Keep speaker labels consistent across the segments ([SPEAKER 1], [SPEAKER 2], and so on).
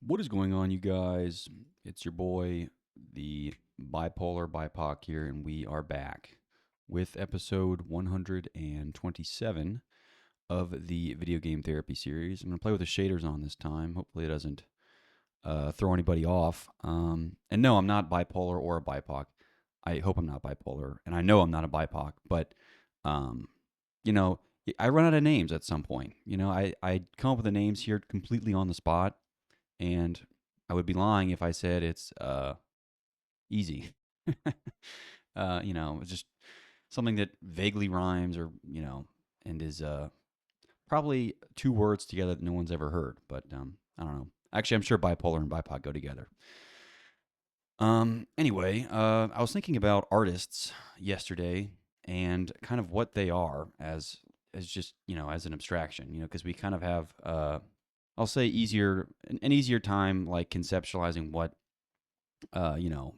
[SPEAKER 1] What is going on, you guys? It's your boy, the bipolar BIPOC here, and we are back with episode 127 of the video game therapy series. I'm going to play with the shaders on this time. Hopefully, it doesn't throw anybody off. And no, I'm not bipolar or a BIPOC. I hope I'm not bipolar, and I know I'm not a BIPOC, but, um, you know, I run out of names at some point. I come up with the names here completely on the spot, and I would be lying if I said it's easy. It's just something that vaguely rhymes or, and is probably two words together that no one's ever heard. But I don't know. Actually, I'm sure bipolar and BIPOC go together. Anyway, I was thinking about artists yesterday and kind of what they are as just, as an abstraction, because we kind of have I'll say an easier time like conceptualizing what you know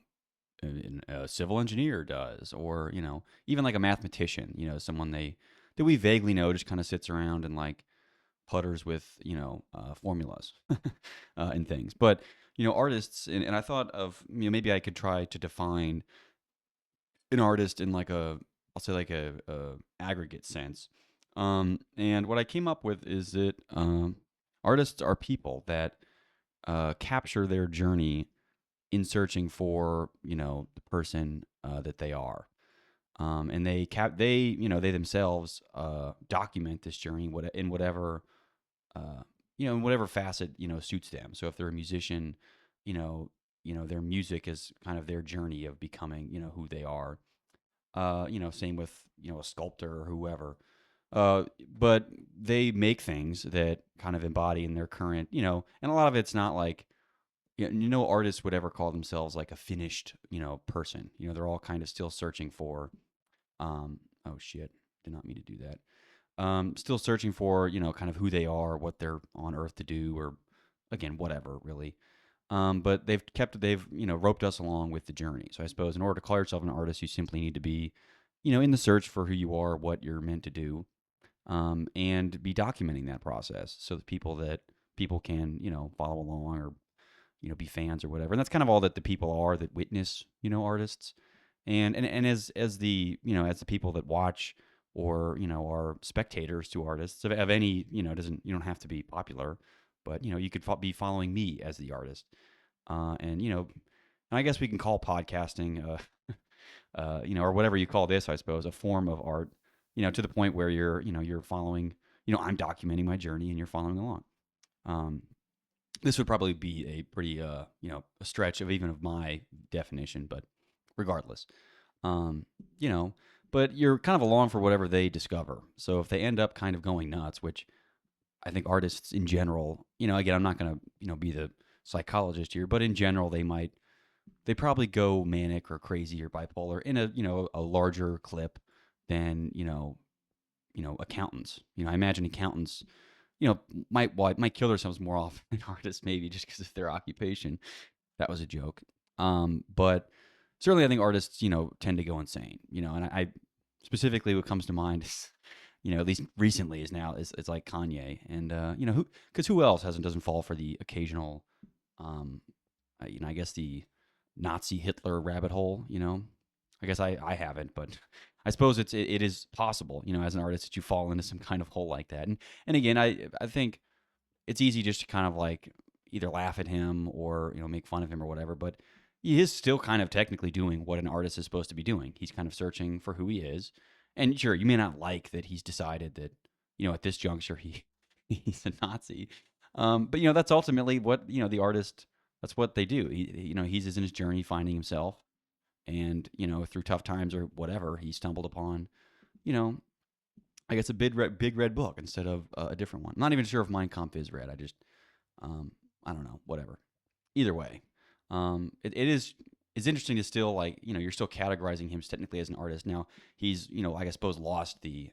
[SPEAKER 1] a civil engineer does, or even like a mathematician, someone that we vaguely know just kind of sits around and like putters with formulas and things. But artists, and I thought of maybe I could try to define an artist in like a I'll say like a aggregate sense. And what I came up with is that artists are people that capture their journey in searching for the person that they are, and they themselves document this journey in whatever in whatever facet suits them. So if they're a musician, you know their music is kind of their journey of becoming who they are. Same with a sculptor or whoever. But they make things that kind of embody in their current, and a lot of it's not like, artists would ever call themselves like a finished, person. They're all kind of still searching for, oh shit, did not mean to do that. Still searching for, kind of who they are, what they're on earth to do, or again, whatever, really. But they've, roped us along with the journey. So I suppose in order to call yourself an artist, you simply need to be, in the search for who you are, what you're meant to do, and be documenting that process so that people can, follow along or, be fans or whatever. And that's kind of all that the people are that witness, artists. And as the, as the people that watch or, are spectators to artists of any, doesn't, you don't have to be popular, but, you could be following me as the artist. And, and I guess we can call podcasting, or whatever you call this, I suppose, a form of art, to the point where you're following, I'm documenting my journey and you're following along. Um, this would probably be a pretty, a stretch of even of my definition, but regardless, um, you know, but you're kind of along for whatever they discover. So if they end up kind of going nuts, which I think artists in general, again, I'm not going to, be the psychologist here, but in general, they probably go manic or crazy or bipolar in a, a larger clip than, accountants. I imagine accountants, might kill themselves more often than artists, maybe just because of their occupation. That was a joke. But certainly, I think artists, tend to go insane. And I specifically what comes to mind is, at least recently is now is it's like Kanye, and who else hasn't doesn't fall for the occasional, um, I guess the Nazi Hitler rabbit hole. I guess I haven't, but I suppose it is possible, as an artist that you fall into some kind of hole like that. And again, I think it's easy just to kind of like either laugh at him or make fun of him or whatever, but he is still kind of technically doing what an artist is supposed to be doing. He's kind of searching for who he is. And sure, you may not like that he's decided that at this juncture he's a Nazi, but that's ultimately what the artist, that's what they do. He's in his journey finding himself, and through tough times or whatever, he stumbled upon you know I guess a big red book instead of a different one. I'm not even sure if Mein Kampf is red. Um, I don't know, whatever. Either way, it is it's interesting to still, like, you're still categorizing him technically as an artist. Now he's, I suppose, lost the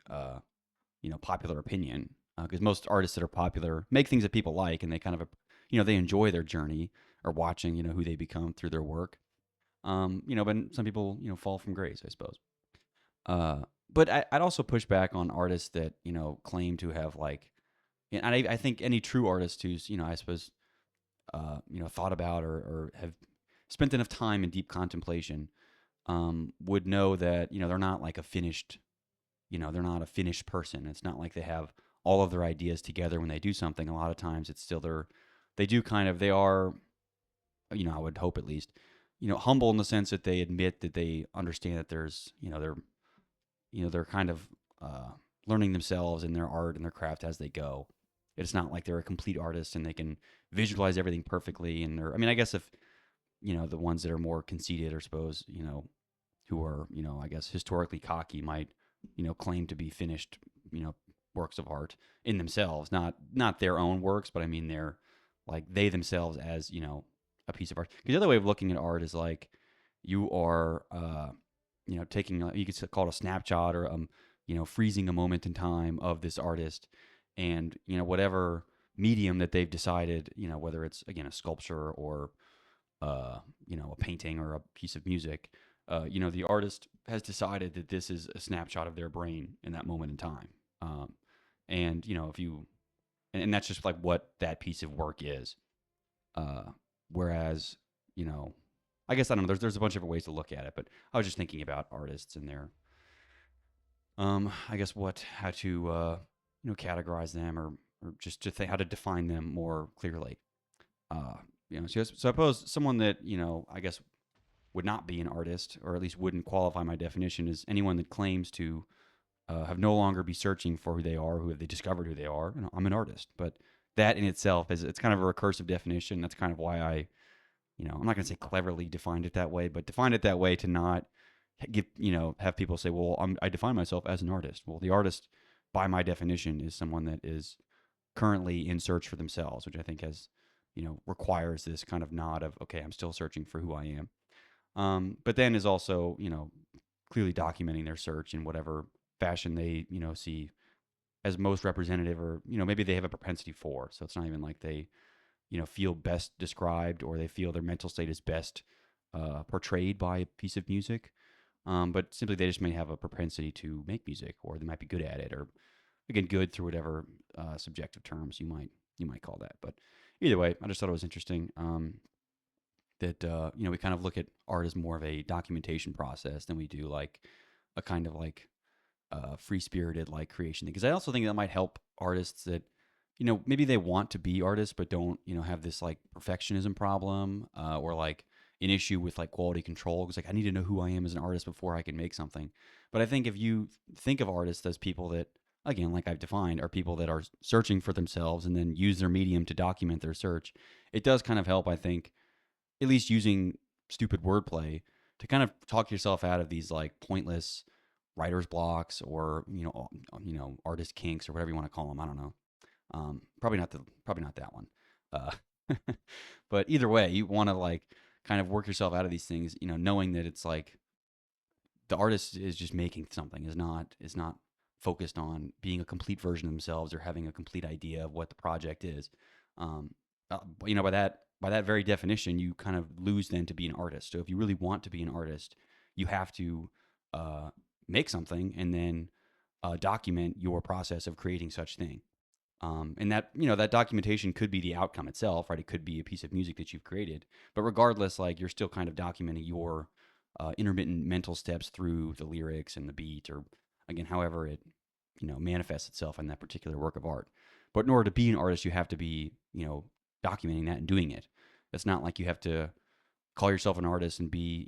[SPEAKER 1] popular opinion, because most artists that are popular make things that people like, and they kind of they enjoy their journey or watching who they become through their work. But some people fall from grace, I suppose. But I'd also push back on artists that claim to have, like, and I think any true artist who's I suppose thought about or have spent enough time in deep contemplation, would know that they're not like a finished, they're not a finished person. It's not like they have all of their ideas together when they do something. A lot of times, it's still they do kind of, they are, I would hope at least, humble in the sense that they admit that they understand that there's, they're kind of uh, learning themselves in their art and their craft as they go. It's not like they're a complete artist and they can visualize everything perfectly. And they're, I mean, I guess if, the ones that are more conceited, or suppose, who are, I guess historically cocky might, claim to be finished, works of art in themselves, not their own works, but I mean, they're like they themselves as, a piece of art. Because the other way of looking at art is like you are, taking, you could call it a snapshot, or, freezing a moment in time of this artist, and, whatever medium that they've decided, whether it's, again, a sculpture or, a painting or a piece of music, the artist has decided that this is a snapshot of their brain in that moment in time. And, if you, and that's just like what that piece of work is. Uh, Whereas, you know, I guess I don't know. There's a bunch of different ways to look at it, but I was just thinking about artists and their, I guess how to, categorize them, or just to think how to define them more clearly. So I suppose someone that, I guess would not be an artist, or at least wouldn't qualify my definition, is anyone that claims to have no longer be searching for who they are, who have they discovered who they are. I'm an artist, but that in itself is, it's kind of a recursive definition. That's kind of why I'm not going to say cleverly defined it that way, but defined it that way to not give, have people say, well, I define myself as an artist. Well, the artist, by my definition, is someone that is currently in search for themselves, which I think has, requires this kind of nod of, okay, I'm still searching for who I am. But then is also, clearly documenting their search in whatever fashion they, see as most representative, or, maybe they have a propensity for. So it's not even like they, feel best described, or they feel their mental state is best portrayed by a piece of music. But simply they just may have a propensity to make music, or they might be good at it, or again, good through whatever subjective terms you might call that. But either way, I just thought it was interesting, that we kind of look at art as more of a documentation process than we do like a kind of like free spirited like creation thing. Because I also think that might help artists that, maybe they want to be artists but don't, have this like perfectionism problem, or like an issue with like quality control. Because like I need to know who I am as an artist before I can make something. But I think if you think of artists as people that, again, like I've defined, are people that are searching for themselves and then use their medium to document their search, it does kind of help, I think, at least using stupid wordplay to kind of talk yourself out of these like pointless writer's blocks, or artist kinks, or whatever you want to call them. I don't know. Probably not that one. Uh, but either way, you want to like kind of work yourself out of these things, knowing that it's like the artist is just making something, is not focused on being a complete version of themselves, or having a complete idea of what the project is. Um, by that very definition, you kind of lose then to be an artist. So if you really want to be an artist, you have to uh, make something, and then document your process of creating such thing. And that documentation could be the outcome itself, right? It could be a piece of music that you've created, but regardless, like you're still kind of documenting your intermittent mental steps through the lyrics and the beat, or again, however it manifests itself in that particular work of art. But in order to be an artist, you have to be documenting that and doing it. It's not like you have to call yourself an artist and be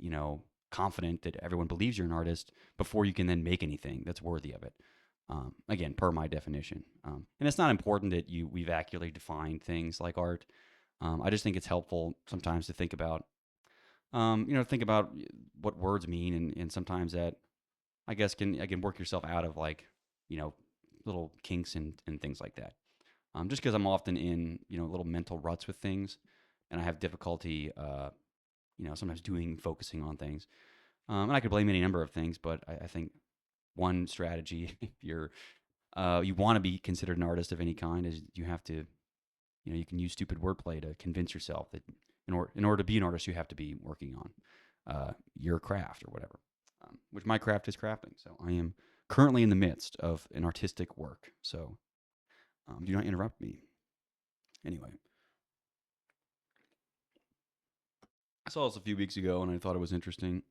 [SPEAKER 1] confident that everyone believes you're an artist before you can then make anything that's worthy of it. Again, per my definition. And it's not important that we've accurately defined things like art. I just think it's helpful sometimes to think about what words mean, and sometimes that, I guess, can work yourself out of like, you know, little kinks and things like that. Just because I'm often in, little mental ruts with things, and I have difficulty, sometimes focusing on things. And I could blame any number of things, but I think one strategy, if you want to be considered an artist of any kind, is you have to, you can use stupid wordplay to convince yourself that in order to be an artist, you have to be working on your craft or whatever. Which my craft is crafting. So I am currently in the midst of an artistic work. So do not interrupt me. Anyway, I saw this a few weeks ago and I thought it was interesting.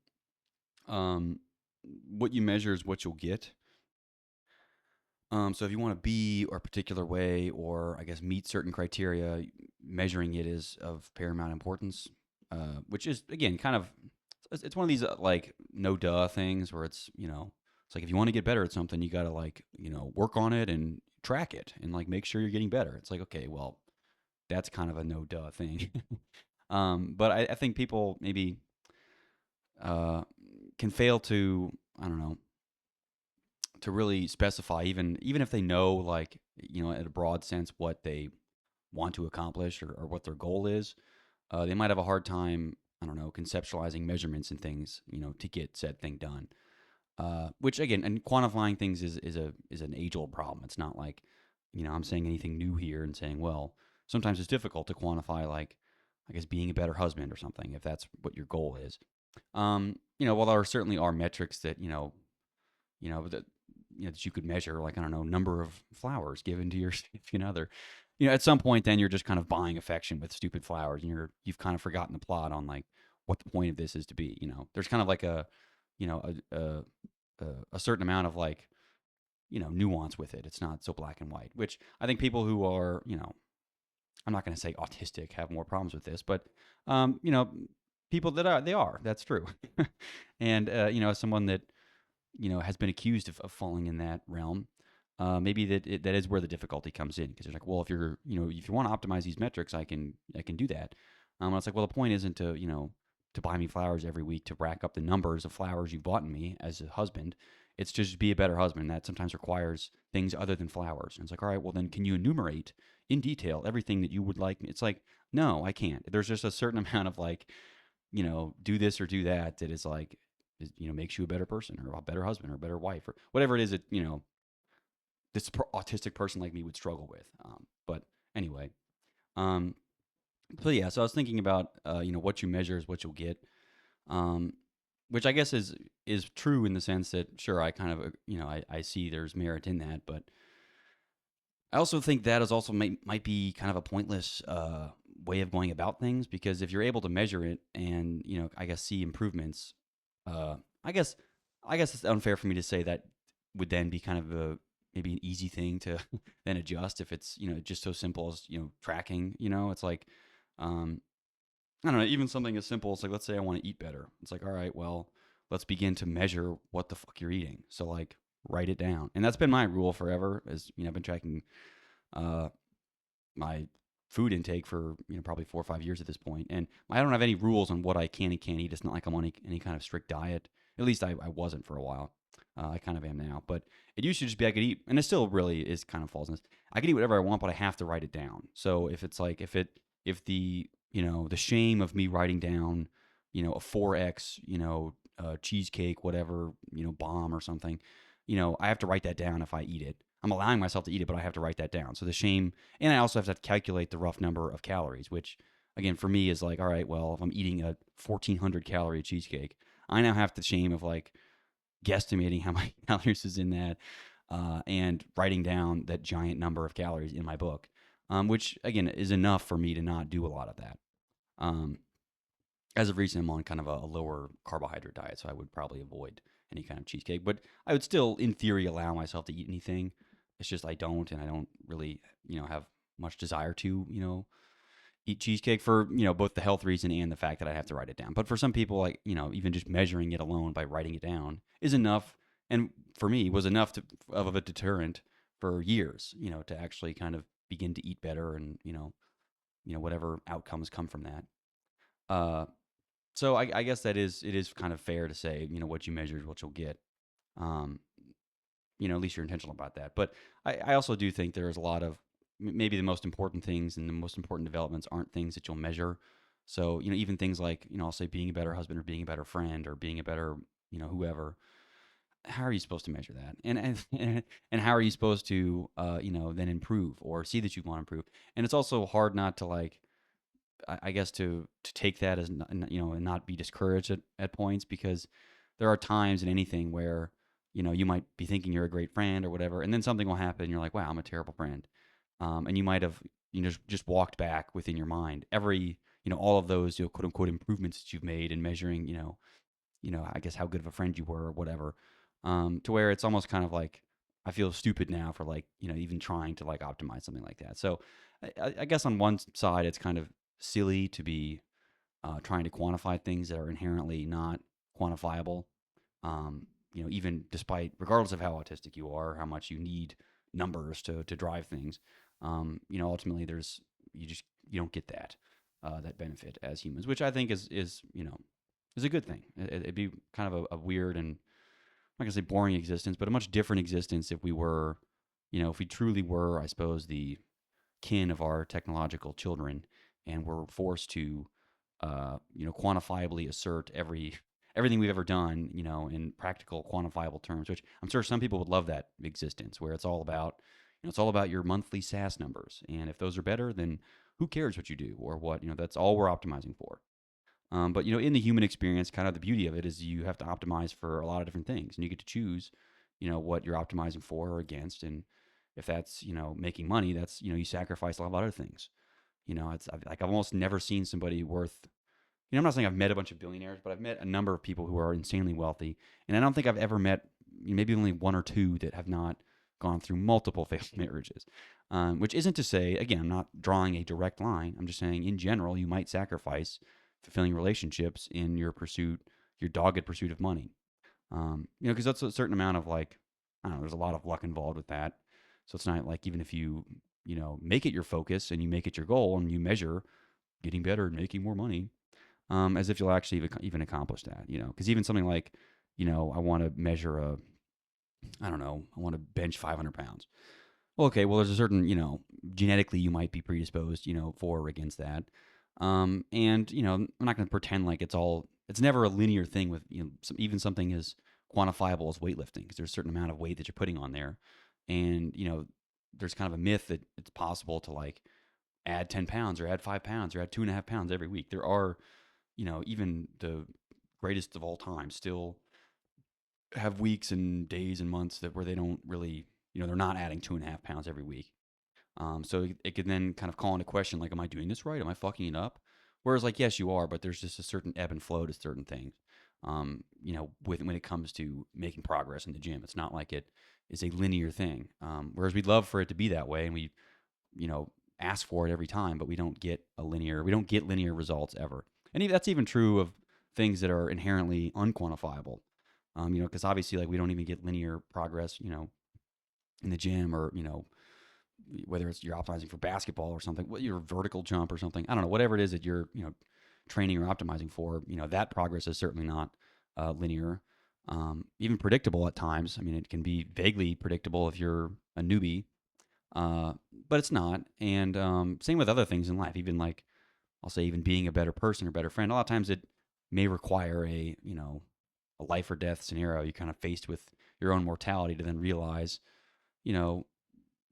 [SPEAKER 1] Um, what you measure is what you'll get. So if you want to be a particular way, or I guess meet certain criteria, measuring it is of paramount importance. Which is again kind of it's one of these like no duh things where it's like if you want to get better at something, you got to like work on it and track it and like make sure you're getting better. It's like okay, well that's kind of a no duh thing. But I think people maybe uh, can fail to I don't know to really specify even if they know like in a broad sense what they want to accomplish or what their goal is. They might have a hard time I don't know conceptualizing measurements and things to get said thing done. Which again, and quantifying things is an age old problem. It's not like I'm saying anything new here and saying well sometimes it's difficult to quantify like I guess being a better husband or something if that's what your goal is. While there certainly are metrics that that that you could measure, like I don't know, number of flowers given to your significant other. At some point, then you're just kind of buying affection with stupid flowers, and you've kind of forgotten the plot on like what the point of this is to be. There's kind of like you know, a certain amount of like nuance with it. It's not so black and white, which I think people who are I'm not going to say autistic have more problems with this, but people that are they are that's true, and as someone that has been accused of falling in that realm. Maybe that is where the difficulty comes in because you're like, well, if you want to optimize these metrics, I can do that. And it's like, well, the point isn't to to buy me flowers every week to rack up the numbers of flowers you've bought me as a husband. It's just be a better husband. That sometimes requires things other than flowers. And it's like, all right, well, then can you enumerate in detail everything that you would like? It's like, no, I can't. There's just a certain amount of like, do this or do that that is like makes you a better person or a better husband or a better wife or whatever it is that this autistic person like me would struggle with. But anyway, um, so yeah, so I was thinking about what you measure is what you'll get, um, which I guess is true in the sense that sure I kind of I see there's merit in that, but I also think that is also might be kind of a pointless way of going about things because if you're able to measure it and I guess see improvements, uh, I guess it's unfair for me to say that would then be kind of a maybe an easy thing to then adjust if it's just so simple as tracking. It's like um, I don't know, even something as simple as like let's say I want to eat better. It's like all right, well let's begin to measure what the fuck you're eating. So like write it down, and that's been my rule forever. As I've been tracking uh, my food intake for probably 4 or 5 years at this point, and I don't have any rules on what I can and can't eat. It's not like I'm on any kind of strict diet. At least I wasn't for a while. I kind of am now, but it used to just be I could eat, and it still really is kind of falls in this. I can eat whatever I want, but I have to write it down. So if it's like if the the shame of me writing down a 4x cheesecake whatever bomb or something, I have to write that down if I eat it. I'm allowing myself to eat it, but I have to write that down. So the shame, and I also have to calculate the rough number of calories, which again for me is like, all right, well, if I'm eating a 1,400 calorie cheesecake, I now have the shame of like guesstimating how many calories is in that, and writing down that giant number of calories in my book, which again is enough for me to not do a lot of that. Um, as of recent, I'm on kind of a lower carbohydrate diet, so I would probably avoid any kind of cheesecake. But I would still, in theory, allow myself to eat anything. It's just I don't, and I don't really, have much desire to, eat cheesecake for both the health reason and the fact that I have to write it down. But for some people, like even just measuring it alone by writing it down is enough, and for me was enough of a deterrent for years, to actually kind of begin to eat better and whatever outcomes come from that. Uh, so I guess it is kind of fair to say what you measure is what you'll get. Um, at least you're intentional about that. But I also do think there's a lot of maybe the most important things and the most important developments aren't things that you'll measure. So even things like I'll say being a better husband or being a better friend or being a better whoever. How are you supposed to measure that? And how are you supposed to then improve or see that you want to improve? And it's also hard not to like I guess to take that as and not be discouraged at points because there are times in anything where you might be thinking you're a great friend or whatever, and then something will happen. And you're like, wow, I'm a terrible friend, and you might have just walked back within your mind every all of those, quote unquote improvements that you've made, and measuring, I guess how good of a friend you were or whatever, to where it's almost kind of like I feel stupid now for like, even trying to like optimize something like that. So I guess on one side, it's kind of silly to be trying to quantify things that are inherently not quantifiable. Even despite, regardless of how autistic you are, how much you need numbers to drive things, ultimately you don't get that benefit as humans, which I think is a good thing. It'd be kind of a weird and, I'm not gonna say boring existence, but a much different existence if we were, if we truly were, I suppose, the kin of our technological children, and were forced to, quantifiably assert everything we've ever done, in practical, quantifiable terms. Which I'm sure some people would love that existence, where it's all about your monthly SaaS numbers, and if those are better, then who cares what you do or what, that's all we're optimizing for. But in the human experience, kind of the beauty of it is you have to optimize for a lot of different things, and you get to choose, what you're optimizing for or against. And if that's, making money, that's, you sacrifice a lot of other things. I've almost never seen somebody worth. I'm not saying I've met a bunch of billionaires, but I've met a number of people who are insanely wealthy, and I don't think I've ever met, maybe only one or two, that have not gone through multiple failed marriages. Which isn't to say, again, I'm not drawing a direct line. I'm just saying, in general, you might sacrifice fulfilling relationships in your dogged pursuit of money. Because that's a certain amount of like, I don't know, there's a lot of luck involved with that. So it's not like, even if you, make it your focus and you make it your goal and you measure getting better and making more money, as if you'll actually even accomplish that, because even something like, I want to measure I don't know, I want to bench 500 pounds. Well, okay, well, there's a certain, genetically you might be predisposed, for or against that. And, I'm not going to pretend like it's never a linear thing with, even something as quantifiable as weightlifting, because there's a certain amount of weight that you're putting on there. And, there's kind of a myth that it's possible to like add 10 pounds or add 5 pounds or add 2.5 pounds every week. There are, even the greatest of all time still have weeks and days and months that where they don't really, they're not adding 2.5 pounds every week. So it could then kind of call into question, like, am I doing this right? Am I fucking it up? Whereas, like, yes, you are, but there's just a certain ebb and flow to certain things. When it comes to making progress in the gym, it's not like it is a linear thing. Whereas we'd love for it to be that way, and we, ask for it every time, but we don't get linear results ever. And that's even true of things that are inherently unquantifiable. Because obviously, like, we don't even get linear progress, in the gym, or whether it's you're optimizing for basketball or something, what your vertical jump or something, I don't know, whatever it is that you're, training or optimizing for, that progress is certainly not linear, even predictable at times. I mean, it can be vaguely predictable if you're a newbie, uh, but it's not. And same with other things in life, even like, I'll say, even being a better person or better friend. A lot of times it may require a life or death scenario. You're kind of faced with your own mortality to then realize, you know,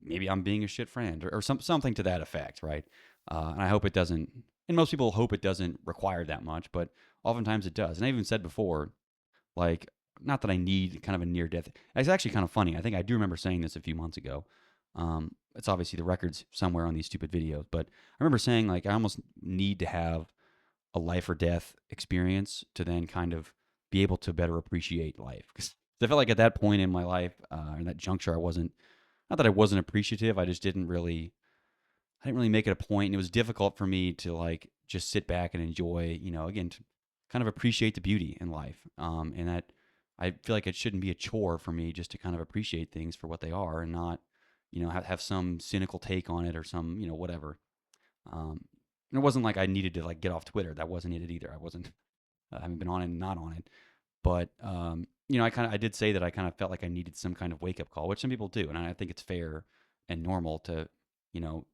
[SPEAKER 1] maybe I'm being a shit friend, or something to that effect, right? And I hope it doesn't. And most people hope it doesn't require that much, but oftentimes it does. And I even said before, like, not that I need kind of a near death. It's actually kind of funny. I think I do remember saying this a few months ago. It's obviously the records somewhere on these stupid videos, but I remember saying, like, I almost need to have a life or death experience to then kind of be able to better appreciate life. Because I felt like at that point in my life, in that juncture, I wasn't, not that I wasn't appreciative. I just I didn't really make it a point, and it was difficult for me to like just sit back and enjoy, again, to kind of appreciate the beauty in life. And that I feel like it shouldn't be a chore for me just to kind of appreciate things for what they are, and not, have some cynical take on it, or some, whatever. And it wasn't like I needed to like get off Twitter. That wasn't it either. I wasn't, I haven't been on it and not on it. But, I did say that I kind of felt like I needed some kind of wake up call, which some people do. And I think it's fair and normal to,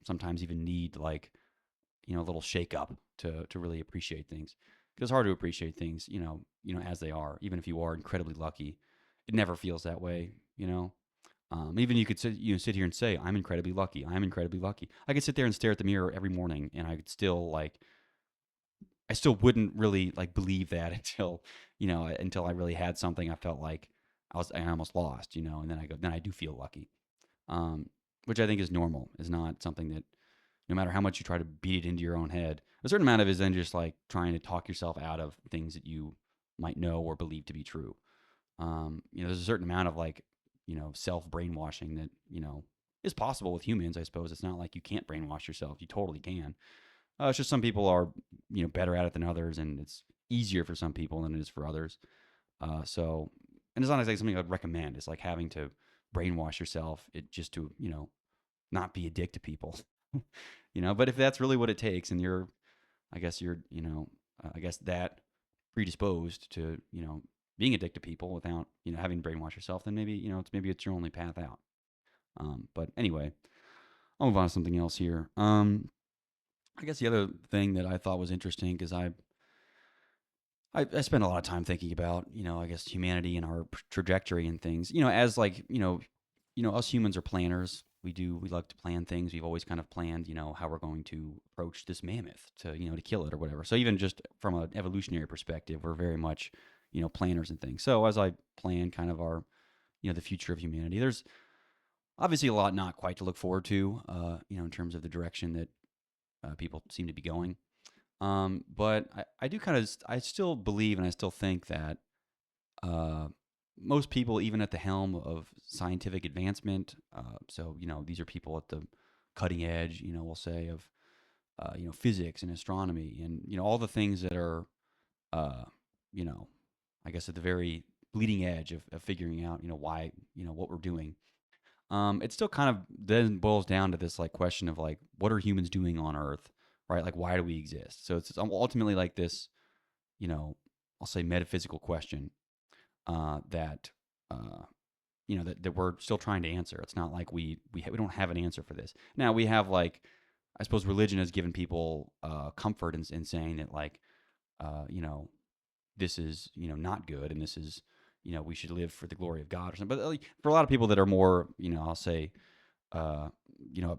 [SPEAKER 1] sometimes even need like, a little shake up to really appreciate things. Because it's hard to appreciate things, as they are, even if you are incredibly lucky. It never feels that way, you know. Even you could sit here and say, I'm incredibly lucky. I'm incredibly lucky. I could sit there and stare at the mirror every morning, and I could still like, I still wouldn't really like believe that until I really had something I felt like I almost lost, and then I do feel lucky. Um, which I think is normal, is not something that no matter how much you try to beat it into your own head, a certain amount of it is then just like trying to talk yourself out of things that you might know or believe to be true. There's a certain amount of like, self brainwashing that, is possible with humans, I suppose. It's not like you can't brainwash yourself. You totally can. It's just some people are, better at it than others, and it's easier for some people than it is for others. And it's not exactly something I'd recommend. It's like having to brainwash yourself it just to, not be a dick to people. But if that's really what it takes, and I guess you're, I guess that predisposed to, being a dick to people without, having to brainwash yourself, then maybe, it's your only path out. But anyway, I'll move on to something else here. I guess the other thing that I thought was interesting because I spend a lot of time thinking about, I guess humanity and our trajectory and things. As like, us humans are planners. We like to plan things. We've always kind of planned, how we're going to approach this mammoth to kill it or whatever. So even just from an evolutionary perspective, we're very much, planners and things. So as I plan kind of our, the future of humanity, there's obviously a lot not quite to look forward to, in terms of the direction that people seem to be going. But I do kind of, I still believe and I still think that uh, most people, even at the helm of scientific advancement, so, these are people at the cutting edge, we'll say, of, physics and astronomy and, all the things that are, uh, you know, I guess at the very bleeding edge of figuring out, why, what we're doing. It still kind of then boils down to this like question of like, what are humans doing on Earth, right? Like, why do we exist? So it's ultimately like this, you know, I'll say metaphysical question that that we're still trying to answer. It's not like we don't have an answer for this. Now we have like, I suppose religion has given people comfort in saying that like, you know, this is not good, and this is we should live for the glory of God or something. But like, for a lot of people that are more I'll say uh, you know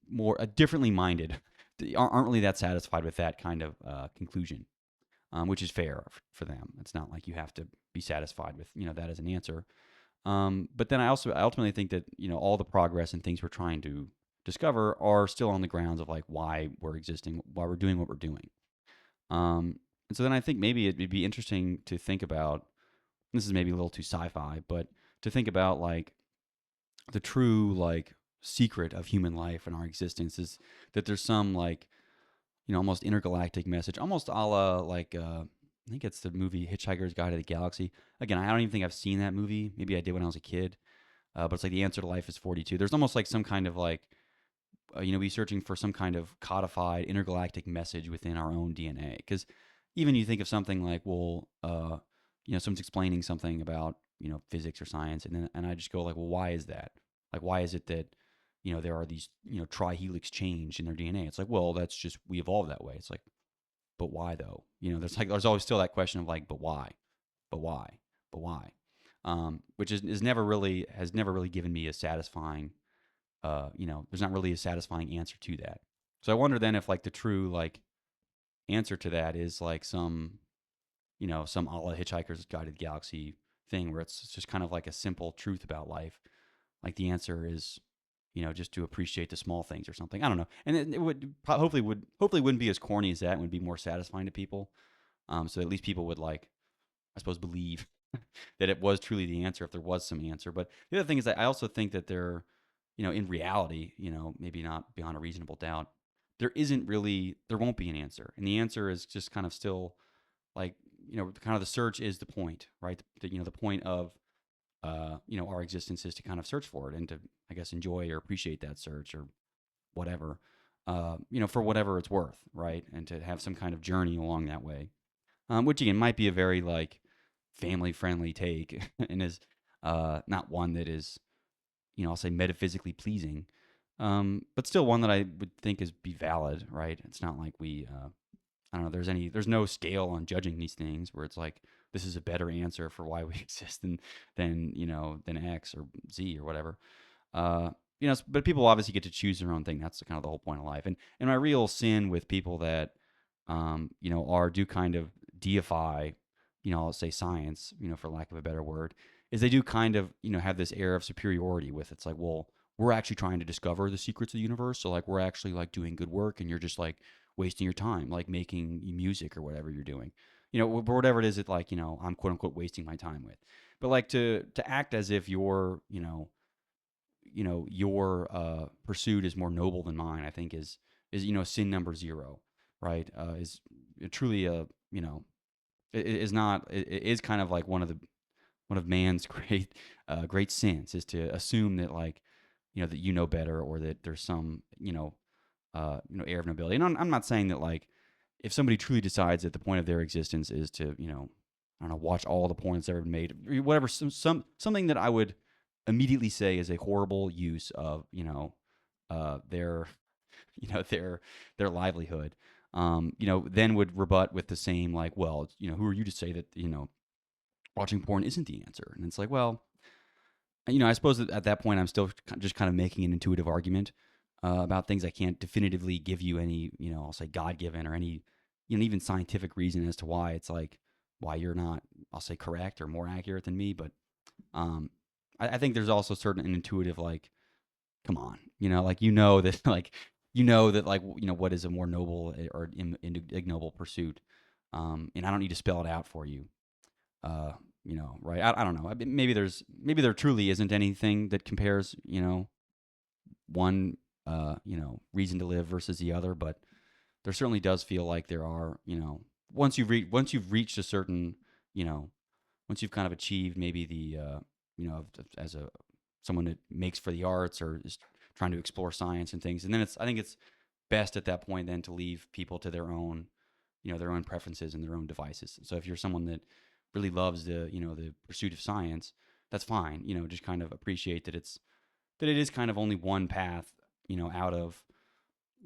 [SPEAKER 1] more differently minded aren't really that satisfied with that kind of conclusion, which is fair for them. It's not like you have to be satisfied with that as an answer. But then I ultimately think that all the progress and things we're trying to discover are still on the grounds of like why we're existing, why we're doing what we're doing. And so then I think maybe it'd be interesting to think about. This is maybe a little too sci-fi, but to think about like the true like secret of human life and our existence is that there's some like almost intergalactic message, almost a la like I think it's the movie Hitchhiker's Guide to the Galaxy. Again, I don't even think I've seen that movie. Maybe I did when I was a kid, but it's like the answer to life is 42. There's almost like some kind of like be searching for some kind of codified intergalactic message within our own DNA. Because even you think of something like, well, someone's explaining something about physics or science, and I just go like, well, why is that? Like, why is it that there are these trihelix change in their DNA? It's like, well, that's just we evolved that way. It's like, but why though? There's always still that question of like, but why, but why, but why, which is never really has never really given me a satisfying there's not really a satisfying answer to that. So I wonder then if like the true like answer to that is like some a la Hitchhiker's Guide to the Galaxy thing where it's just kind of like a simple truth about life. Like the answer is, just to appreciate the small things or something. I don't know. And it would hopefully wouldn't be as corny as that and would be more satisfying to people. So at least people would like, I suppose, believe that it was truly the answer if there was some answer. But the other thing is that I also think that in reality, maybe not beyond a reasonable doubt, there won't be an answer. And the answer is just kind of still like, kind of the search is the point, right? The point of, our existence is to kind of search for it and to, I guess, enjoy or appreciate that search or whatever, for whatever it's worth, right? And to have some kind of journey along that way, which again might be a very like family friendly take and is not one that is I'll say metaphysically pleasing, but still one that I would think is be valid, right? It's not like I don't know, there's no scale on judging these things where it's like, this is a better answer for why we exist than X or Z or whatever. But people obviously get to choose their own thing. That's kind of the whole point of life. And my real sin with people that, do kind of deify, I'll say science, for lack of a better word, is they do kind of, have this air of superiority with it's like, well, we're actually trying to discover the secrets of the universe. So like we're actually like doing good work, and you're just like wasting your time, like making music or whatever you're doing. Whatever it is that like I'm quote unquote wasting my time with. But like to act as if your pursuit is more noble than mine, I think is sin number zero, right? Is truly a is not it is kind of like one of man's great sins is to assume that like that better, or that there's some air of nobility. And I'm not saying that like if somebody truly decides that the point of their existence is to I don't know, watch all the porn that's ever been made, whatever, something that I would immediately say is a horrible use of their their livelihood. Then would rebut with the same like, well, who are you to say that watching porn isn't the answer? And it's like, well, I suppose that at that point I'm still just kind of making an intuitive argument about things I can't definitively give you any, I'll say God given or any, even scientific reason as to why it's like why you're not, I'll say correct or more accurate than me. But um, I think there's also certain intuitive like, come on, like that like that like what is a more noble or ignoble pursuit, and I don't need to spell it out for you. Right? I don't know. Maybe there truly isn't anything that compares, one, reason to live versus the other, but there certainly does feel like there are, once you've reached a certain, you know, once you've kind of achieved maybe the, as a someone that makes for the arts or is trying to explore science and things, and then I think it's best at that point then to leave people to their own preferences and their own devices. So if you're someone that really loves the pursuit of science, that's fine. Just kind of appreciate that it is kind of only one path, out of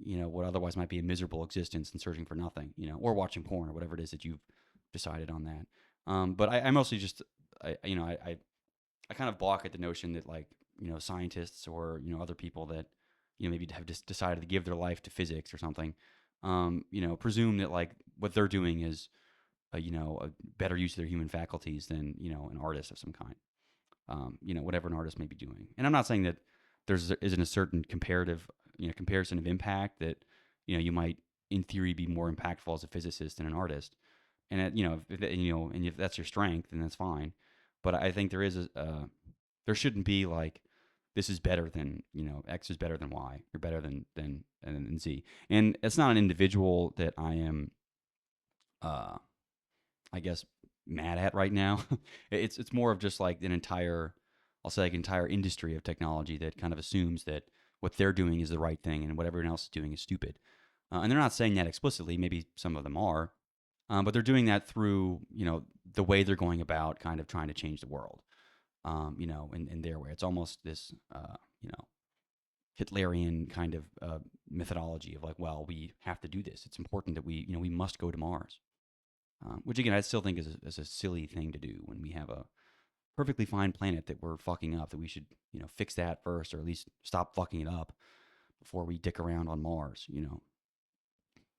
[SPEAKER 1] what otherwise might be a miserable existence and searching for nothing, or watching porn or whatever it is that you've decided on that. But I mostly just I kind of balk at the notion that like scientists or other people that maybe have just decided to give their life to physics or something, presume that like what they're doing is a better use of their human faculties than an artist of some kind. Whatever an artist may be doing. And I'm not saying that there isn't a certain comparison of impact that you might in theory be more impactful as a physicist than an artist. And and if that's your strength, then that's fine. But I think there shouldn't be like this is better than X is better than Y or better than Z. And it's not an individual that I am uh I guess mad at right now. It's more of just like an entire, I'll say like entire industry of technology that kind of assumes that what they're doing is the right thing and what everyone else is doing is stupid. And they're not saying that explicitly. Maybe some of them are, but they're doing that through the way they're going about kind of trying to change the world. In their way, it's almost this Hitlerian kind of methodology of like, well, we have to do this. It's important that we must go to Mars. Which again, I still think is a silly thing to do when we have a perfectly fine planet that we're fucking up. That we should fix that first, or at least stop fucking it up before we dick around on Mars.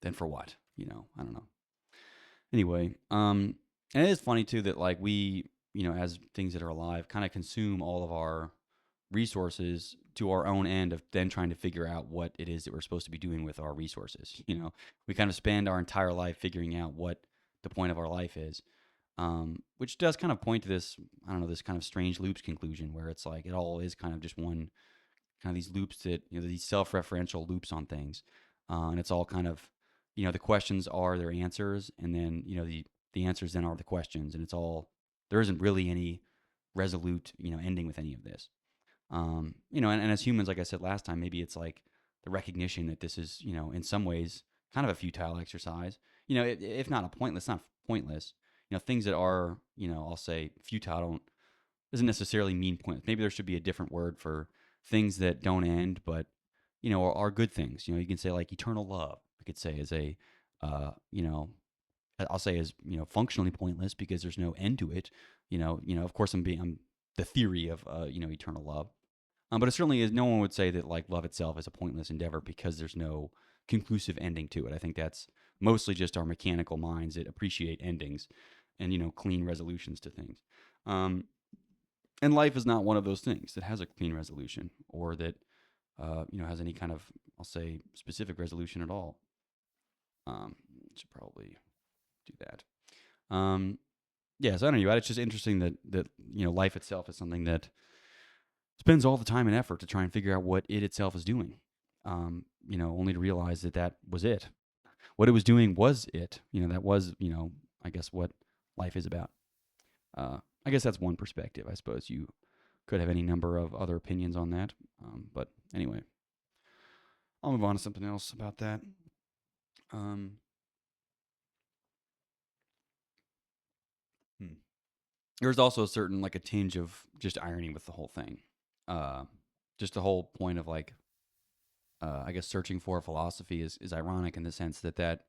[SPEAKER 1] Then for what? I don't know. Anyway, and it is funny too that like we as things that are alive kind of consume all of our resources to our own end of then trying to figure out what it is that we're supposed to be doing with our resources. We kind of spend our entire life figuring out what the point of our life is, which does kind of point to this, I don't know, this kind of strange loops conclusion where it's like it all is kind of just one kind of these loops that, these self-referential loops on things. And it's all kind of, the questions are their answers. And then, the answers then are the questions. And it's all, there isn't really any resolute, ending with any of this. And as humans, like I said last time, maybe it's like the recognition that this is, in some ways kind of a futile exercise, if not a pointless, not pointless, things that are, I'll say futile doesn't necessarily mean pointless. Maybe there should be a different word for things that don't end, but, are good things. You can say like eternal love, I could say is a, I'll say is, functionally pointless because there's no end to it. Of course I'm the theory of, eternal love. But it certainly is. No one would say that like love itself is a pointless endeavor because there's no conclusive ending to it. I think that's mostly just our mechanical minds that appreciate endings and clean resolutions to things. Um, And life is not one of those things that has a clean resolution or that has any kind of, I'll say, specific resolution at all. Should probably do that. Um, yeah, so I don't know. It's just interesting that life itself is something that spends all the time and effort to try and figure out what it itself is doing. Only to realize that that was it. What it was doing was it. That was I guess what life is about. I guess that's one perspective. I suppose you could have any number of other opinions on that. But anyway, I'll move on to something else about that. Um, hmm. There's also a certain like a tinge of just irony with the whole thing. Uh, just the whole point of like, I guess searching for a philosophy is ironic in the sense that that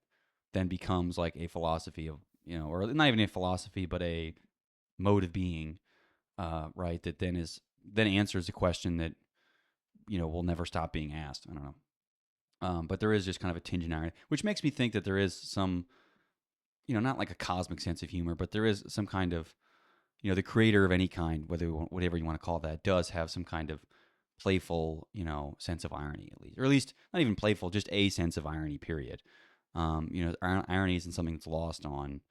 [SPEAKER 1] then becomes like a philosophy of or not even a philosophy, but a mode of being, right? That then answers a question that will never stop being asked. I don't know. But there is just kind of a tinge in irony, which makes me think that there is some, not like a cosmic sense of humor, but there is some kind of, the creator of any kind, whatever you want to call that, does have some kind of playful, sense of irony at least, or at least not even playful, just a sense of irony. Period. Irony isn't something that's lost on,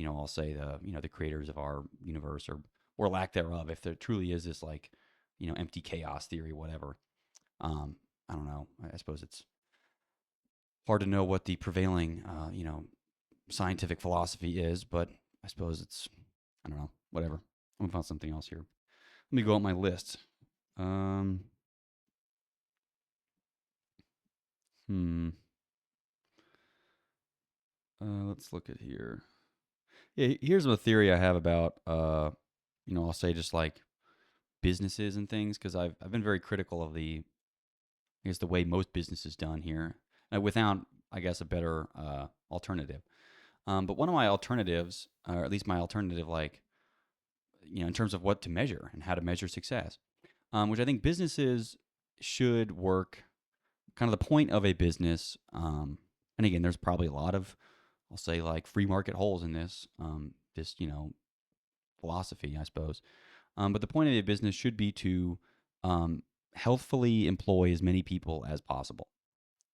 [SPEAKER 1] I'll say the creators of our universe or lack thereof. If there truly is this like, empty chaos theory, whatever. I don't know. I suppose it's hard to know what the prevailing, scientific philosophy is, but I suppose it's, I don't know, whatever. I'm gonna find something else here. Let me go on my list. Um, hmm. Let's look at here. Yeah, here's a theory I have about, I'll say just like businesses and things, because I've been very critical of I guess the way most business is done here, without, I guess, a better alternative. But one of my alternatives, or at least my alternative, like in terms of what to measure and how to measure success, which I think businesses should work. Kind of the point of a business, and again, there's probably a lot of, I'll say, like free market holes in this philosophy, I suppose. But the point of a business should be to healthfully employ as many people as possible.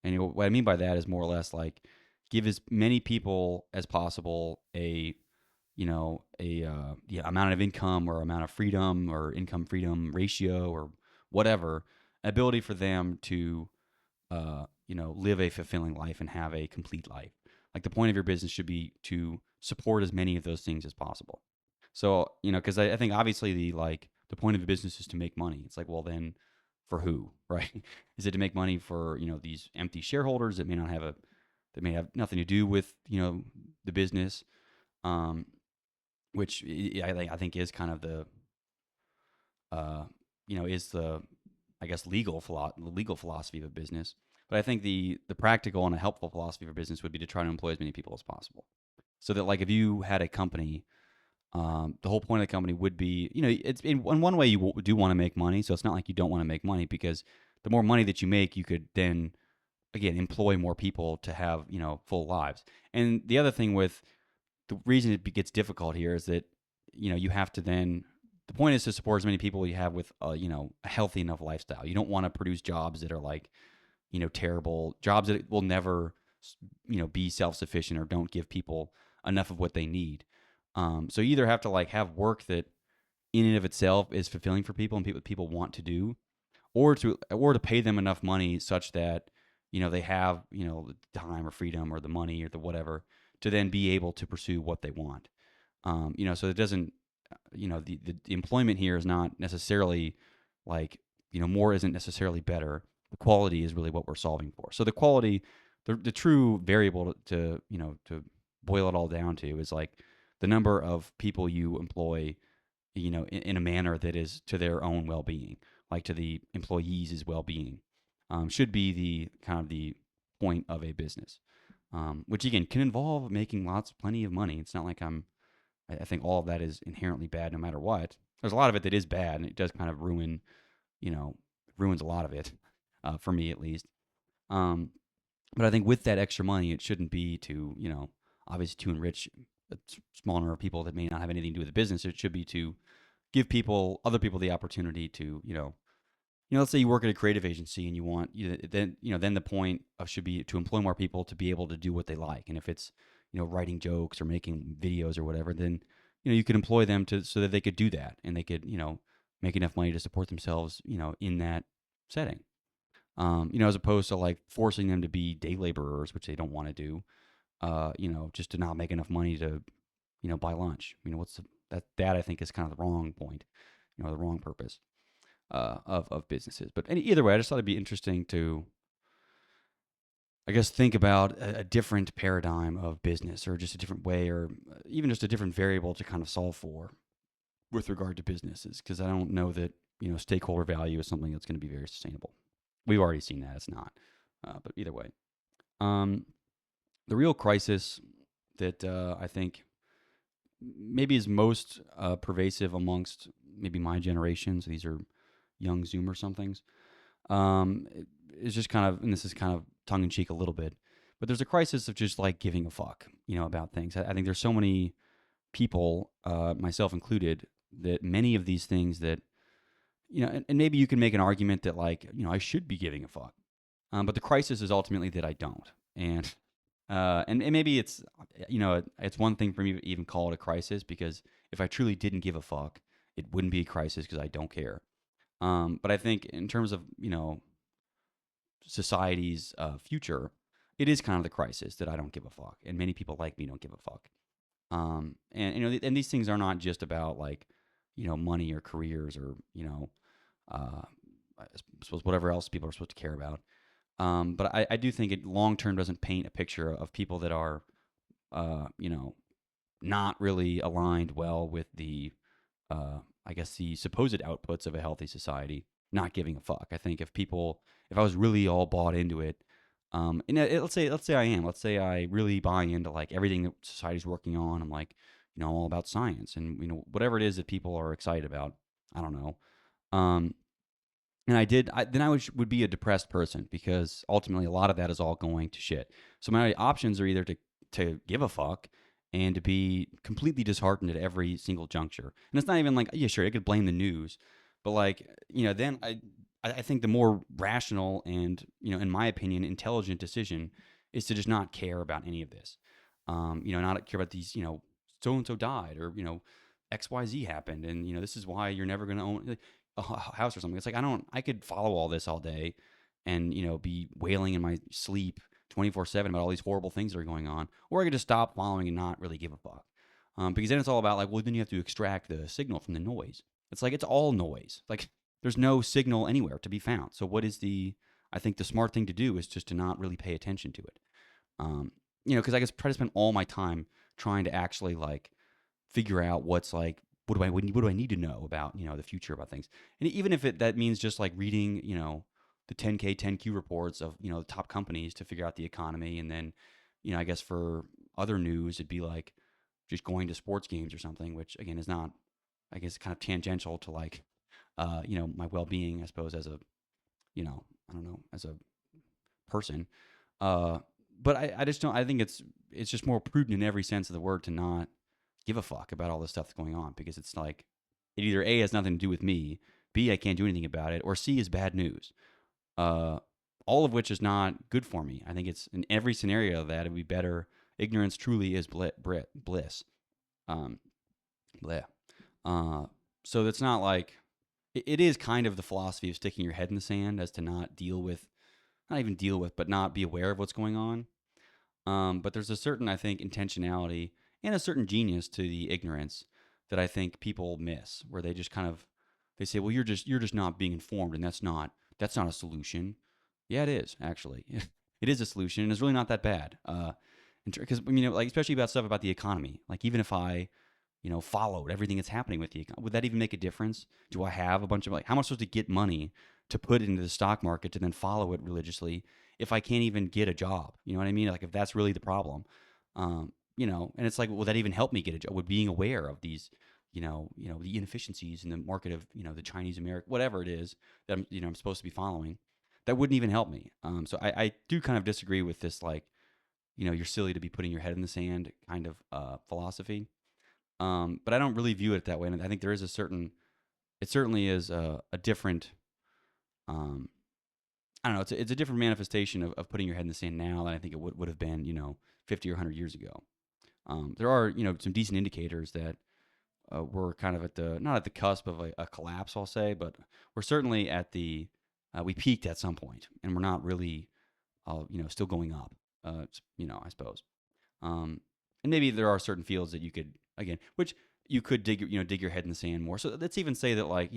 [SPEAKER 1] And what I mean by that is more or less like give as many people as possible a amount of income or amount of freedom or income freedom ratio or whatever ability for them to live a fulfilling life and have a complete life. Like the point of your business should be to support as many of those things as possible. So, because I think obviously the point of a business is to make money. It's like, well, then for who, right? Is it to make money for, these empty shareholders that may have nothing to do with, the business, um, which I think is kind of is the, I guess, legal philosophy of a business. But I think the practical and a helpful philosophy for business would be to try to employ as many people as possible. So that like if you had a company, the whole point of the company would be, it's in one way you do want to make money. So it's not like you don't want to make money because the more money that you make, you could then again employ more people to have full lives. And the other thing with the reason it gets difficult here is that you have to then the point is to support as many people you have with a healthy enough lifestyle. You don't want to produce jobs that are like terrible jobs that will never be self-sufficient or don't give people enough of what they need. So you either have to like have work that in and of itself is fulfilling for people and people want to do, or to pay them enough money such that they have the time or freedom or the money or the whatever to then be able to pursue what they want. So it doesn't the employment here is not necessarily like more isn't necessarily better. The quality is really what we're solving for. So the quality, the true variable to boil it all down to is like the number of people you employ in a manner that is to their own well-being, like to the employees' well-being, should be the kind of the point of a business, which again can involve making plenty of money. It's not like I think all of that is inherently bad no matter what. There's a lot of it that is bad, and it does kind of you know, ruins a lot of it, for me at least. Um, but I think with that extra money, it shouldn't be to, obviously to enrich a small number of people that may not have anything to do with the business. It should be to, give people other people the opportunity to let's say you work at a creative agency and you want then the point of should be to employ more people to be able to do what they like. And if it's writing jokes or making videos or whatever, then you could employ them to so that they could do that and they could make enough money to support themselves in that setting. As opposed to like forcing them to be day laborers, which they don't want to do, just to not make enough money to buy lunch. What's that I think is kind of the wrong point, the wrong purpose of businesses. But either way, I just thought it'd be interesting to, I guess, think about a different paradigm of business, or just a different way, or even just a different variable to kind of solve for with regard to businesses. Because I don't know that stakeholder value is something that's going to be very sustainable. We've already seen that it's not. But either way, um, the real crisis that I think maybe is most pervasive amongst maybe my generation. So these are young Zoomer somethings. It's just kind of, and this is kind of tongue in cheek a little bit, but there's a crisis of just like giving a fuck, about things. I think there's so many people, myself included, that many of these things that, and maybe you can make an argument that like, I should be giving a fuck. But the crisis is ultimately that I don't. And maybe it's one thing for me to even call it a crisis, because if I truly didn't give a fuck, it wouldn't be a crisis because I don't care. But I think in terms of society's future, it is kind of the crisis that I don't give a fuck, and many people like me don't give a fuck. And and these things are not just about like money or careers or I suppose whatever else people are supposed to care about. But I do think it long term doesn't paint a picture of people that are you know not really aligned well with the I guess the supposed outputs of a healthy society, not giving a fuck. I think if I was really all bought into it, and let's say I am, let's say I really buy into like everything that society's working on. I'm like, all about science and whatever it is that people are excited about. I don't know. Um, and then I would be a depressed person, because ultimately a lot of that is all going to shit. So my options are either to give a fuck and to be completely disheartened at every single juncture. And it's not even like, yeah, sure, I could blame the news, but like, then I think the more rational and, in my opinion, intelligent decision is to just not care about any of this. Not care about these, so and so died, or, XYZ happened, and this is why you're never going to own a house or something. It's like I could follow all this all day and be wailing in my sleep 24/7 about all these horrible things that are going on, or I could just stop following and not really give a fuck. Because then it's all about like, well, then you have to extract the signal from the noise. It's like it's all noise. Like there's no signal anywhere to be found. So what is I think the smart thing to do is just to not really pay attention to it. Because I guess try to spend all my time trying to actually like figure out what's like what do I need to know about the future about things. And even if that means just like reading the 10K 10Q reports of the top companies to figure out the economy. And then I guess for other news it'd be like just going to sports games or something, which again is not, I guess, kind of tangential to like my well-being, I suppose, as a I don't know, as a person. uh but I just don't, I think it's just more prudent in every sense of the word to not give a fuck about all this stuff that's going on, because it's like it either A has nothing to do with me, B I can't do anything about it, or C is bad news. Uh, all of which is not good for me. I think it's in every scenario that it would be better. Ignorance truly is bliss. Um, bleh. Uh, so it's not like it is kind of the philosophy of sticking your head in the sand as to not deal with, not even deal with, but not be aware of what's going on. But there's a certain, I think, intentionality and a certain genius to the ignorance that I think people miss, where they just kind of they say, "Well, you're just not being informed, and that's not a solution." Yeah, it is actually. It is a solution, and it's really not that bad. Because like especially about stuff about the economy. Like even if I followed everything that's happening with the economy, would that even make a difference? Do I have a bunch of like, how am I supposed to get money to put into the stock market to then follow it religiously if I can't even get a job? You know what I mean? Like if that's really the problem, and it's like, will that even help me get a job? Would being aware of these, the inefficiencies in the market of, the Chinese American, whatever it is that I'm supposed to be following, that wouldn't even help me. So I do kind of disagree with this, like, you're silly to be putting your head in the sand kind of philosophy. But I don't really view it that way. And I think there is a certain it certainly is a different. Um, I don't know. It's a different manifestation of putting your head in the sand now than I think it would have been, 50 or 100 years ago. There are, some decent indicators that we're kind of at the not at the cusp of a collapse, I'll say, but we're certainly at the we peaked at some point, and we're not really, still going up. I suppose. Um, and maybe there are certain fields that you could again, which you could dig your head in the sand more. So let's even say that like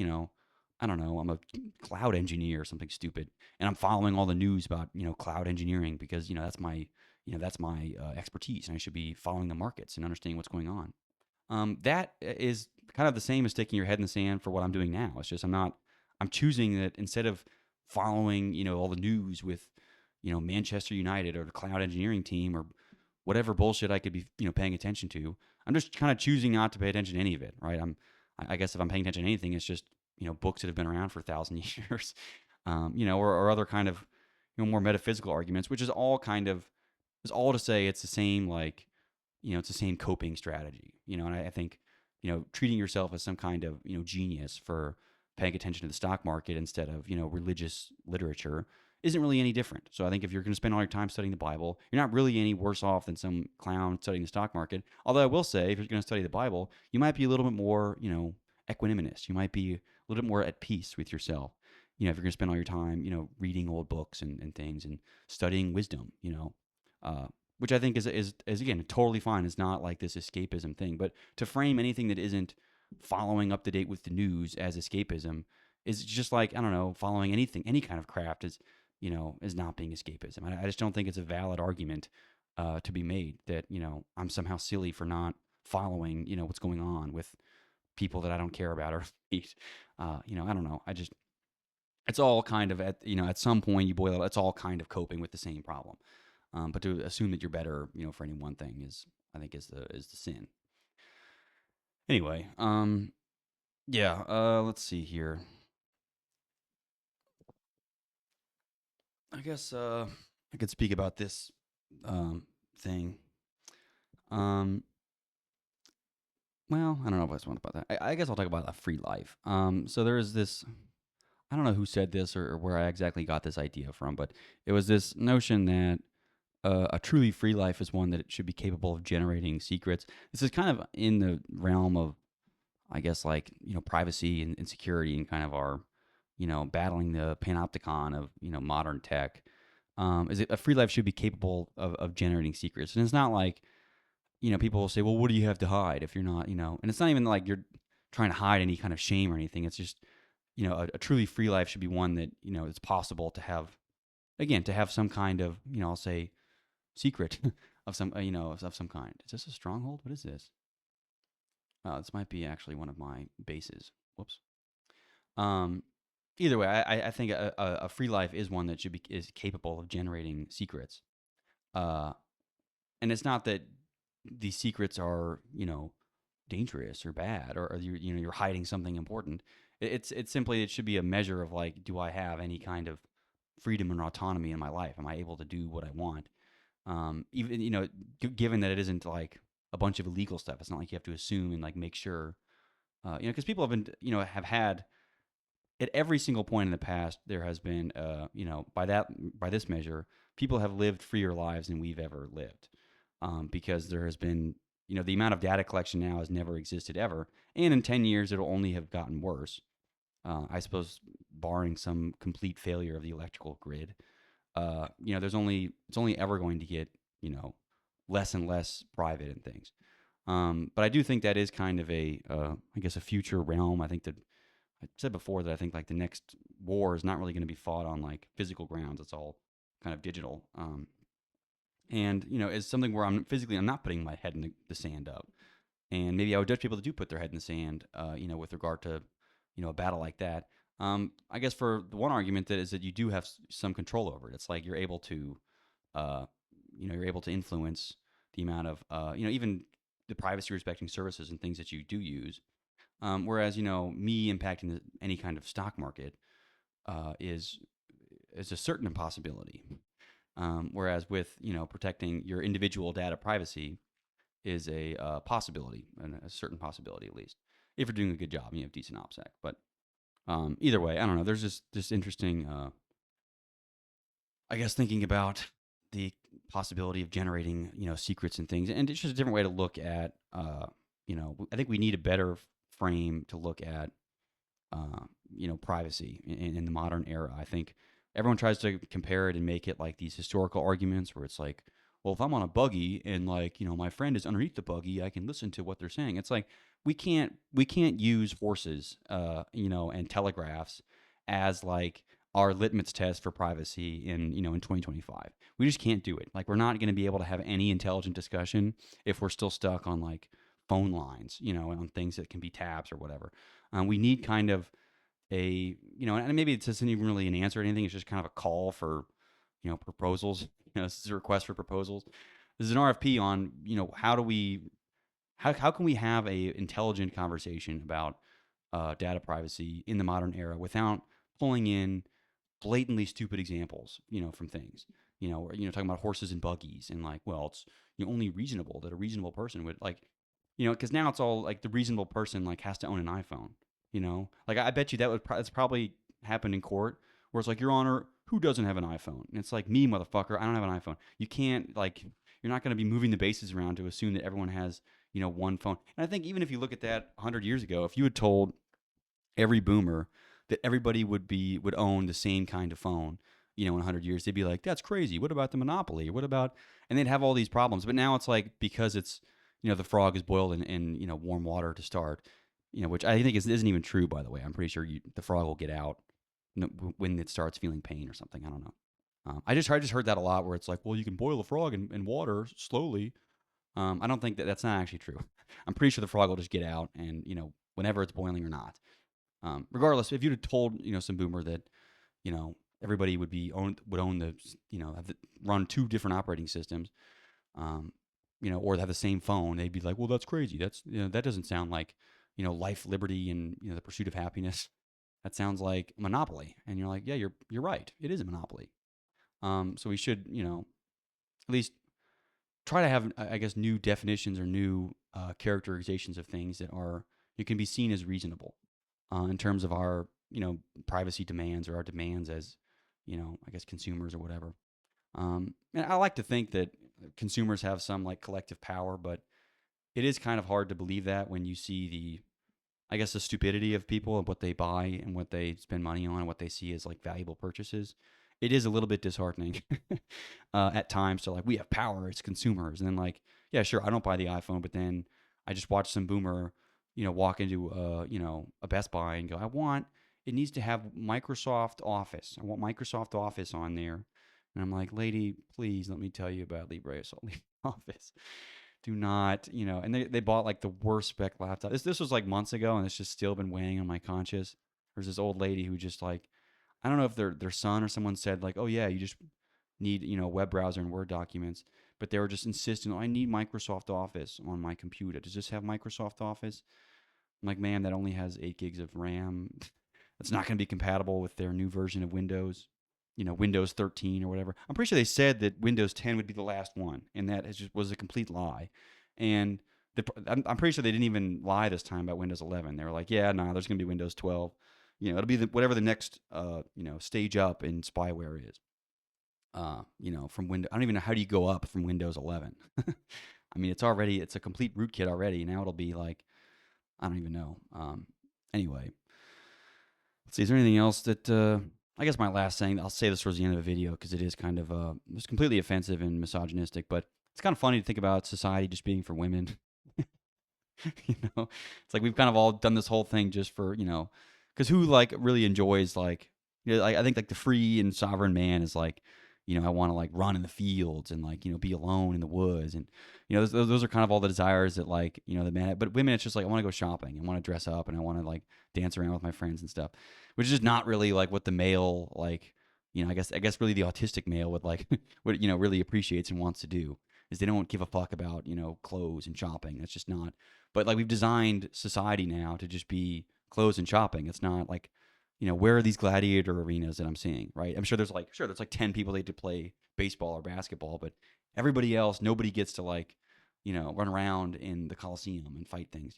[SPEAKER 1] I don't know, I'm a cloud engineer or something stupid, and I'm following all the news about cloud engineering because that's my expertise, and I should be following the markets and understanding what's going on. That is kind of the same as sticking your head in the sand for what I'm doing now. It's just I'm choosing that instead of following all the news with Manchester United or the cloud engineering team or whatever bullshit I could be paying attention to. I'm just kind of choosing not to pay attention to any of it. Right. I guess if I'm paying attention to anything, it's just books that have been around for 1,000 years, or other kind of more metaphysical arguments, which is all to say it's the same like it's the same coping strategy, and I think, treating yourself as some kind of, genius for paying attention to the stock market instead of, religious literature isn't really any different. So I think if you're going to spend all your time studying the Bible, you're not really any worse off than some clown studying the stock market. Although I will say, if you're going to study the Bible, you might be a little bit more, equanimous. You might be a little bit more at peace with yourself. If you're going to spend all your time, reading old books and things and studying wisdom, uh, which I think is again totally fine. It's not like this escapism thing, but to frame anything that isn't following up to date with the news as escapism is just like I don't know, following anything, any kind of craft is not being escapism. I just don't think it's a valid argument to be made that I'm somehow silly for not following what's going on with people that I don't care about or hate. I don't know. It's all kind of at some point you boil it. It's all kind of coping with the same problem. But to assume that you're better, for any one thing I think, is the sin. Anyway, yeah. Let's see here. I guess I could speak about this thing. Um, well, I don't know if I just want to talk about that. I guess I'll talk about a free life. So there is this. I don't know who said this or where I exactly got this idea from, but it was this notion that a truly free life is one that it should be capable of generating secrets. This is kind of in the realm of, I guess, like privacy and security and kind of our battling the panopticon of modern tech. Is it a free life should be capable of generating secrets, and it's not like people will say, well, what do you have to hide if you're not and it's not even like you're trying to hide any kind of shame or anything. It's just a truly free life should be one that it's possible to have, again, to have some kind of I'll say secret of some of some kind. Is this a stronghold? What is this? Oh, this might be actually one of my bases. Whoops. Um, Either way, I think a free life is one that is capable of generating secrets. Uh, and it's not that these secrets are dangerous or bad, or you're hiding something important. It's simply it should be a measure of like, do I have any kind of freedom and autonomy in my life? Am I able to do what I want? Even given that it isn't like a bunch of illegal stuff. It's not like you have to assume and like make sure. Because people have been have had at every single point in the past, there has been, by this measure, people have lived freer lives than we've ever lived, because there has been, the amount of data collection now has never existed ever, and in 10 years it'll only have gotten worse. I suppose, barring some complete failure of the electrical grid, it's only ever going to get, less and less private and things. But I do think that is kind of I guess, a future realm. I think that I said before that I think like the next war is not really going to be fought on like physical grounds. It's all kind of digital. And it's something where I'm not putting my head in the sand up. And maybe I would judge people that do put their head in the sand, with regard to, a battle like that. I guess for the one argument that is that you do have some control over it. It's like uh, you're able to influence the amount of, even the privacy respecting services and things that you do use. Whereas me impacting any kind of stock market is a certain impossibility. Whereas with protecting your individual data privacy is a possibility, and a certain possibility at least, if you're doing a good job and you have decent OPSEC. But Either way, I don't know. There's just this interesting, I guess, thinking about the possibility of generating, secrets and things, and it's just a different way to look at, I think we need a better frame to look at, privacy in the modern era. I think everyone tries to compare it and make it like these historical arguments where it's like, well, if I'm on a buggy and like, my friend is underneath the buggy, I can listen to what they're saying. It's like we can't use horses, and telegraphs as like our litmus test for privacy in 2025. We just can't do it. Like we're not going to be able to have any intelligent discussion if we're still stuck on like phone lines, on things that can be tabs or whatever. We need kind of a, and maybe it isn't even really an answer or anything. It's just kind of a call for, proposals. This is a request for proposals. This is an RFP on, how can we have a intelligent conversation about data privacy in the modern era without pulling in blatantly stupid examples, from things, or, talking about horses and buggies and like, well, it's only reasonable that a reasonable person would like, because now it's all like the reasonable person like has to own an iPhone, like I bet you that it's probably happened in court where it's like, Your Honor, who doesn't have an iPhone? And it's like, me, motherfucker, I don't have an iPhone. You can't like, you're not going to be moving the bases around to assume that everyone has, one phone. And I think even if you look at that 100 years ago, if you had told every boomer that everybody would own the same kind of phone, in 100 years, they'd be like, that's crazy. What about the monopoly? What about, and they'd have all these problems. But now it's like, because it's, the frog is boiled in warm water to start, which I think isn't even true, by the way. I'm pretty sure the frog will get out when it starts feeling pain or something. I don't know. I just heard that a lot where it's like, well, you can boil a frog in water slowly. I don't think that's not actually true. I'm pretty sure the frog will just get out and, whenever it's boiling or not. Regardless, if you'd have told, some boomer that, everybody would own the, run two different operating systems, or have the same phone, they'd be like, well, that's crazy. That doesn't sound like, life, liberty, and, the pursuit of happiness. That sounds like monopoly. And you're like, yeah, you're right. It is a monopoly. So we should, at least try to have, I guess, new definitions or new characterizations of things that are, it can be seen as reasonable in terms of our, privacy demands or our demands as, I guess consumers or whatever. And I like to think that consumers have some like collective power, but it is kind of hard to believe that when you see I guess, the stupidity of people and what they buy and what they spend money on and what they see as like valuable purchases. It is a little bit disheartening at times to like, we have power as consumers. And then like, yeah, sure, I don't buy the iPhone, but then I just watch some boomer, walk into a Best Buy and go, it needs to have Microsoft Office. I want Microsoft Office on there. And I'm like, lady, please let me tell you about LibreOffice. Do not, and they bought like the worst spec laptop. This was like months ago, and it's just still been weighing on my conscience. There's this old lady who just like, I don't know if their son or someone said like, oh yeah, you just need, a web browser and Word documents, but they were just insistent, oh, I need Microsoft Office on my computer. Does this have Microsoft Office? I'm like, man, that only has 8 gigs of RAM. That's not going to be compatible with their new version of Windows, Windows 13 or whatever. I'm pretty sure they said that Windows 10 would be the last one, and that just was a complete lie. And I'm pretty sure they didn't even lie this time about Windows 11. They were like, yeah, nah, there's going to be Windows 12. It'll be whatever the next, stage up in spyware is. From Windows. I don't even know how do you go up from Windows 11. I mean, it's a complete rootkit already. Now it'll be like, I don't even know. Anyway, let's see. Is there anything else that? I guess my last saying. I'll say this towards the end of the video because it is kind of it's completely offensive and misogynistic, but it's kind of funny to think about society just being for women. It's like we've kind of all done this whole thing just for because who like really enjoys like I think like the free and sovereign man is like I want to like run in the fields and like be alone in the woods and those are kind of all the desires that like the man, but women it's just like I want to go shopping, I want to dress up, and I want to like dance around with my friends and stuff, which is just not really like what the male like I guess really the autistic male would like what really appreciates and wants to do is they don't give a fuck about clothes and shopping. That's just not. But like we've designed society now to just be clothes and shopping. It's not like where are these gladiator arenas that I'm seeing, right? I'm sure there's like 10 people that get to play baseball or basketball, but everybody else, nobody gets to like run around in the Coliseum and fight things.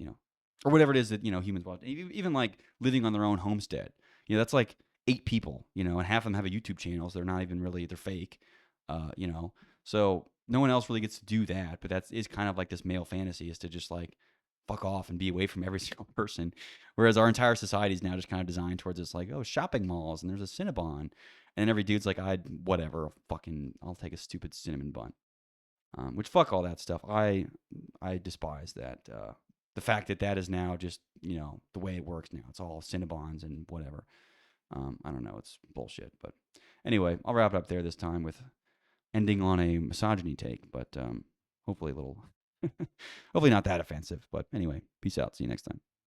[SPEAKER 1] or whatever it is that humans watch. Even like living on their own homestead. That's like 8 people. And half of them have a YouTube channel, so they're not even really they're fake. You know, so no one else really gets to do that. But that is kind of like this male fantasy is to just like fuck off and be away from every single person. Whereas our entire society is now just kind of designed towards this like, oh, shopping malls and there's a Cinnabon, and every dude's like, whatever, I'll take a stupid cinnamon bun. Which fuck all that stuff. I despise that. The fact that that is now just the way it works now. It's all Cinnabons and whatever. I don't know. It's bullshit. But anyway, I'll wrap it up there this time with ending on a misogyny take. But hopefully a little, hopefully not that offensive. But anyway, peace out. See you next time.